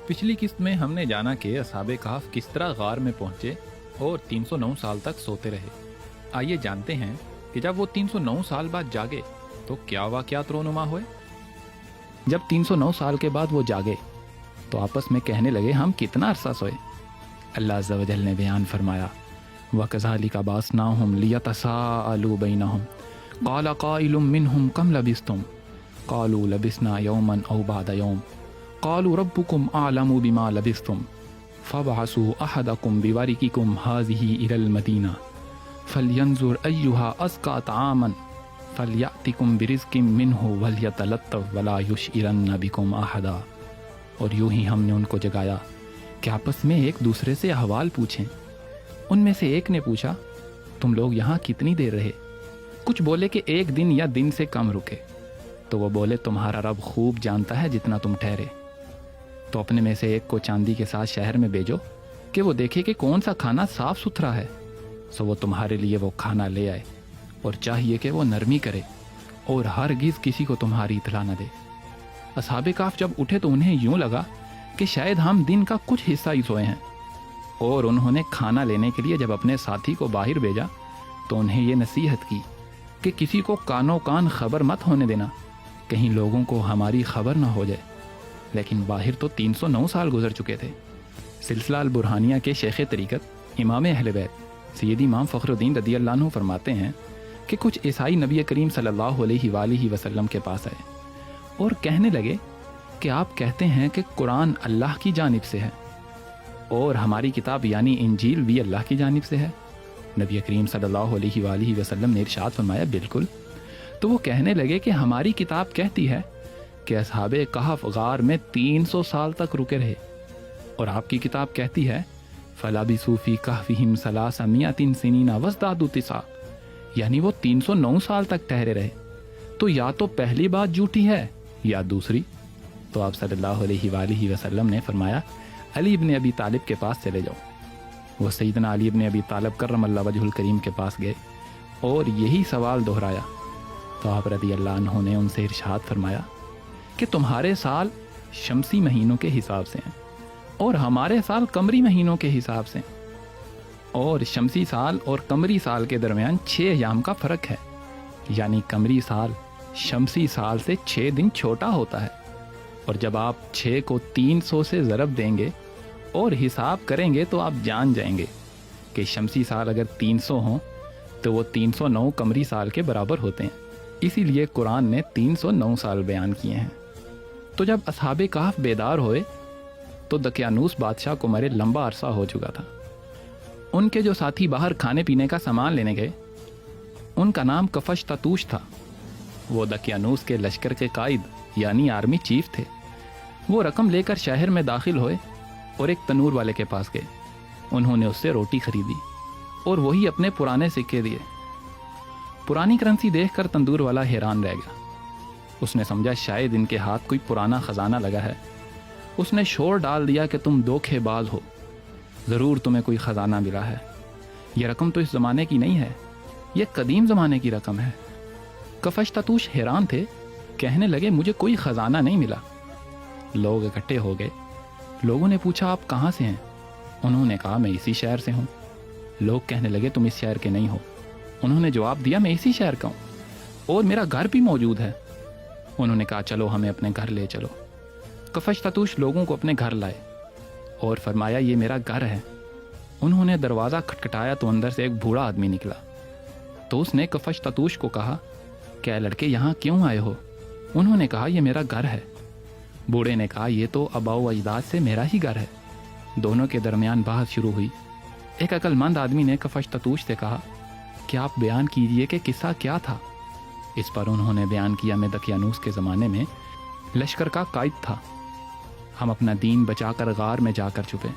پچھلی قسط میں ہم نے جانا کہ اصحاب کہف کس طرح غار میں پہنچے اور 309 سال تک سوتے رہے۔ آئیے جانتے ہیں کہ جب وہ 309 سال بعد جاگے تو کیا واقعات رونما ہوئے۔ جب 309 سال کے بعد وہ جاگے تو آپس میں کہنے لگے ہم کتنا عرصہ سوئے۔ اللہ عز و جل نے بیان فرمایا وَكَذَلِكَ بَعَثْنَاهُمْ لِيَتَسَاءَلُوا بَيْنَهُمْ قَالَ قَائِلٌ مِّنْهُمْ كَمْ لَبِثْتُمْ قَالُوا لَبِثْنَا يَوْمًا أَوْ بَعْضَ يَوْمٍ قَالُوا رَبُّكُمْ أَعْلَمُ بِمَا لَبِثْتُمْ فَابْعَثُوا أَحَدَكُمْ بِوَرِقِكُمْ هَٰذِهِ إِلَى الْمَدِينَةِ فَلْيَنظُرْ أَيُّهَا أَزْكَىٰ طَعَامًا فَلْيَأْتِكُمْ بِرِزْقٍ مِّنْهُ وَلْيَتَلَطَّفْ وَلَا يُشْعِرَنَّ بِكُمْ أَحَدًا۔ اور یوں ہی ہم نے ان کو جگایا کہ آپس میں ایک دوسرے سے احوال پوچھیں۔ ان میں سے ایک نے پوچھا تم لوگ یہاں کتنی دیر رہے؟ کچھ بولے کہ ایک دن یا دن سے کم رکے۔ تو وہ بولے تمہارا رب خوب جانتا ہے جتنا تم ٹھہرے۔ تو اپنے میں سے ایک کو چاندی کے ساتھ شہر میں بھیجو کہ وہ دیکھے کہ کون سا کھانا صاف ستھرا ہے، سو وہ تمہارے لیے وہ کھانا لے آئے، اور چاہیے کہ وہ نرمی کرے اور ہرگز کسی کو تمہاری اطلاع نہ دے۔ اصحاب کہف جب اٹھے تو انہیں یوں لگا کہ شاید ہم دن کا کچھ حصہ ہی سوئے ہیں، اور انہوں نے کھانا لینے کے لیے جب اپنے ساتھی کو باہر بھیجا تو انہیں یہ نصیحت کی کہ کسی کو کانوں کان خبر مت ہونے دینا، کہیں لوگوں کو ہماری خبر نہ ہو جائے۔ لیکن باہر تو 309 سال گزر چکے تھے۔ سلسلہ البرہانیہ کے شیخ طریقت امام اہل بیت سید امام فخر الدین رضی اللہ عنہ فرماتے ہیں کہ کچھ عیسائی نبی کریم صلی اللہ علیہ وآلہ وسلم کے پاس آئے اور کہنے لگے کہ آپ کہتے ہیں کہ قرآن اللہ کی جانب سے ہے اور ہماری کتاب یعنی انجیل بھی اللہ کی جانب سے ہے۔ نبی کریم صلی اللہ علیہ وآلہ وسلم نے ارشاد فرمایا بالکل۔ تو وہ کہنے لگے کہ ہماری کتاب کہتی ہے کہ اصحاب کہف غار میں 300 سال تک رکے رہے، اور آپ کی کتاب کہتی ہے فَلَبِثُوا فِي كَهْفِهِمْ 300 سِنِينَ وَازْدَادُوا تِسْعًا، یعنی وہ 309 سال تک ٹھہرے رہے۔ تو یا تو پہلی بات جھوٹی ہے یا دوسری۔ تو آپ صلی اللہ علیہ وآلہ وسلم نے فرمایا علی ابن ابی طالب کے پاس چلے جاؤ۔ وہ سیدنا علی ابن ابی طالب کرم اللہ وجہ الکریم کے پاس گئے اور یہی سوال دہرایا۔ تو آپ رضی اللہ عنہ نے ان سے ارشاد فرمایا کہ تمہارے سال شمسی مہینوں کے حساب سے ہیں اور ہمارے سال قمری مہینوں کے حساب سے ہیں، اور شمسی سال اور قمری سال کے درمیان 6 ایام کا فرق ہے، یعنی قمری سال شمسی سال سے 6 دن چھوٹا ہوتا ہے۔ اور جب آپ 6 کو 300 سے ضرب دیں گے اور حساب کریں گے تو آپ جان جائیں گے کہ شمسی سال اگر 300 ہوں تو وہ 309 قمری سال کے برابر ہوتے ہیں۔ اسی لیے قرآن نے 309 سال بیان کیے ہیں۔ تو جب اصحاب کہف بیدار ہوئے تو دقیانوس بادشاہ کو مرے لمبا عرصہ ہو چکا تھا۔ ان کے جو ساتھی باہر کھانے پینے کا سامان لینے گئے ان کا نام کفش تتوش تھا۔ وہ دقیانوس کے لشکر کے قائد یعنی آرمی چیف تھے۔ وہ رقم لے کر شہر میں داخل ہوئے اور ایک تنور والے کے پاس گئے۔ انہوں نے اس سے روٹی خریدی اور وہی اپنے پرانے سکے دیے۔ پرانی کرنسی دیکھ کر تندور والا حیران رہ گیا۔ اس نے سمجھا شاید ان کے ہاتھ کوئی پرانا خزانہ لگا ہے۔ اس نے شور ڈال دیا کہ تم دھوکے باز ہو، ضرور تمہیں کوئی خزانہ ملا ہے۔ یہ رقم تو اس زمانے کی نہیں ہے، یہ قدیم زمانے کی رقم ہے۔ کفش تتوش حیران تھے، کہنے لگے مجھے کوئی خزانہ نہیں ملا۔ لوگ اکٹھے ہو گئے۔ لوگوں نے پوچھا آپ کہاں سے ہیں؟ انہوں نے کہا میں اسی شہر سے ہوں۔ لوگ کہنے لگے تم اس شہر کے نہیں ہو۔ انہوں نے جواب دیا میں اسی شہر کا ہوں اور میرا گھر بھی موجود ہے۔ انہوں نے کہا چلو ہمیں اپنے گھر لے چلو۔ کفش تتوش لوگوں کو اپنے گھر لائے اور فرمایا یہ میرا گھر ہے۔ انہوں نے دروازہ کھٹکھٹایا تو اندر سے ایک بوڑھا آدمی نکلا۔ تو اس نے کفش تتوش کو کہا کہ اے لڑکے یہاں کیوں آئے ہو؟ انہوں نے کہا یہ میرا گھر ہے۔ بوڑھے نے کہا یہ تو آباء و اجداد سے میرا ہی گھر ہے۔ دونوں کے درمیان بحث شروع ہوئی۔ ایک عقل مند آدمی نے کفش تتوش سے کہا کہ آپ بیان کیجئے کہ قصہ کیا تھا۔ اس پر انہوں نے بیان کیا میں دقیانوس کے زمانے میں لشکر کا قائد تھا، ہم اپنا دین بچا کر غار میں جا کر چھپے۔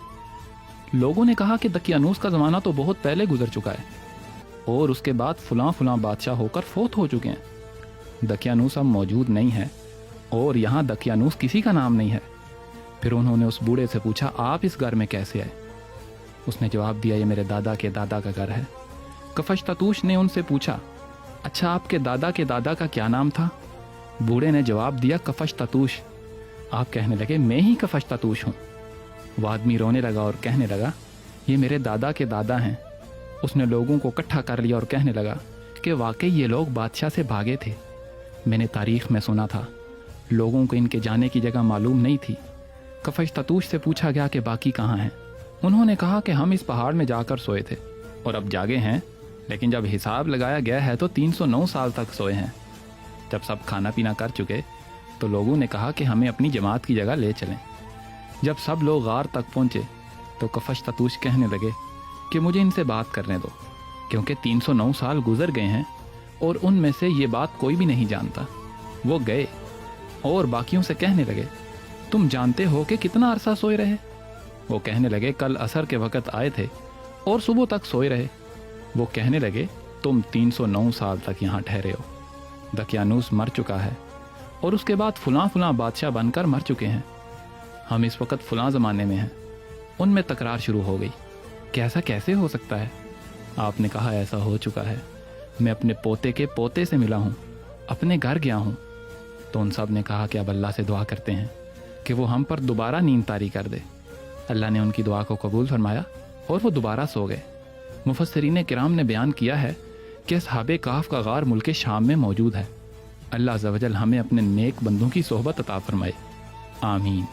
لوگوں نے کہا کہ دقیانوس کا زمانہ تو بہت پہلے گزر چکا ہے اور اس کے بعد فلاں فلاں بادشاہ ہو کر فوت ہو چکے ہیں۔ دقیانوس اب موجود نہیں ہے اور یہاں دقیانوس کسی کا نام نہیں ہے۔ پھر انہوں نے اس بوڑھے سے پوچھا آپ اس گھر میں کیسے آئے؟ اس نے جواب دیا یہ میرے دادا کے دادا کا گھر ہے۔ کفش تتوش نے ان سے پوچھا اچھا آپ کے دادا کا کیا نام تھا؟ بوڑھے نے جواب دیا کفش تتوش۔ آپ کہنے لگے میں ہی کفش تتوش ہوں۔ وہ آدمی رونے لگا اور کہنے لگا یہ میرے دادا کے دادا ہیں۔ اس نے لوگوں کو اکٹھا کر لیا اور کہنے لگا کہ واقعی یہ لوگ بادشاہ سے بھاگے تھے۔ میں نے تاریخ میں سنا تھا، لوگوں کو ان کے جانے کی جگہ معلوم نہیں تھی۔ کفش تتوش سے پوچھا گیا کہ باقی کہاں ہیں؟ انہوں نے کہا کہ ہم اس پہاڑ میں جا کر سوئے تھے اور اب جاگے ہیں، لیکن جب حساب لگایا گیا ہے تو 309 سال تک سوئے ہیں۔ جب سب کھانا پینا کر چکے تو لوگوں نے کہا کہ ہمیں اپنی جماعت کی جگہ لے چلیں۔ جب سب لوگ غار تک پہنچے تو کفش تتوش کہنے لگے کہ مجھے ان سے بات کرنے دو، کیونکہ 309 سال گزر گئے ہیں اور ان میں سے یہ بات کوئی بھی نہیں جانتا۔ وہ گئے اور باقیوں سے کہنے لگے تم جانتے ہو کہ کتنا عرصہ سوئے رہے؟ وہ کہنے لگے کل عصر کے وقت آئے تھے اور صبح تک سوئے رہے۔ وہ کہنے لگے تم 309 سال تک یہاں ٹھہرے ہو۔ دقیانوس مر چکا ہے اور اس کے بعد فلاں فلاں بادشاہ بن کر مر چکے ہیں۔ ہم اس وقت فلاں زمانے میں ہیں۔ ان میں تکرار شروع ہو گئی کہ ایسا کیسے ہو سکتا ہے؟ آپ نے کہا ایسا ہو چکا ہے، میں اپنے پوتے کے پوتے سے ملا ہوں، اپنے گھر گیا ہوں۔ تو ان سب نے کہا کہ اب اللہ سے دعا کرتے ہیں کہ وہ ہم پر دوبارہ نیند طاری کر دے۔ اللہ نے ان کی دعا کو قبول فرمایا اور وہ دوبارہ سو گئے۔ مفسرین کرام نے بیان کیا ہے کہ اصحاب کہف کا غار ملک شام میں موجود ہے۔ اللہ عز و جل ہمیں اپنے نیک بندوں کی صحبت عطا فرمائے، آمین۔